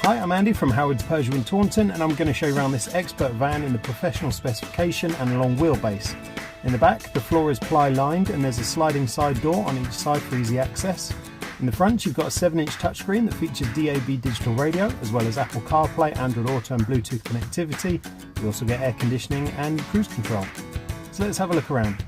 Hi, I'm Andy from Howard's Peugeot in Taunton, and I'm going to show you around this expert van in the professional specification and long wheelbase. In the back, the floor is ply lined and there's a sliding side door on each side for easy access. In the front, you've got a 7-inch touchscreen that features DAB digital radio, as well as Apple CarPlay, Android Auto and Bluetooth connectivity. You also get air conditioning and cruise control. So let's have a look around.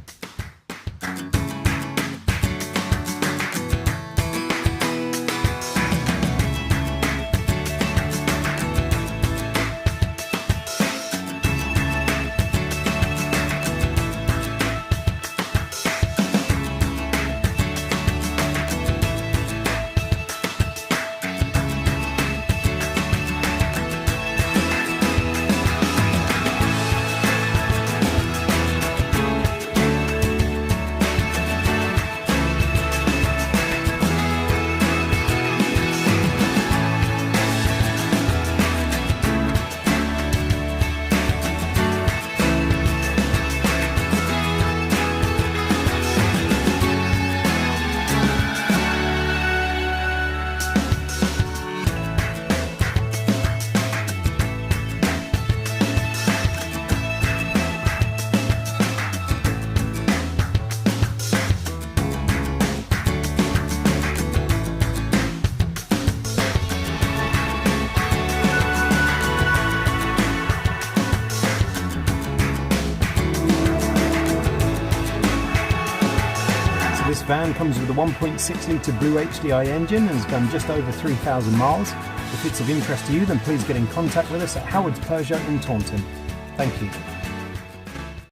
This van comes with a 1.6 litre Blue HDI engine and has done just over 3,000 miles. If it's of interest to you, then please get in contact with us at Howard's Peugeot in Taunton. Thank you.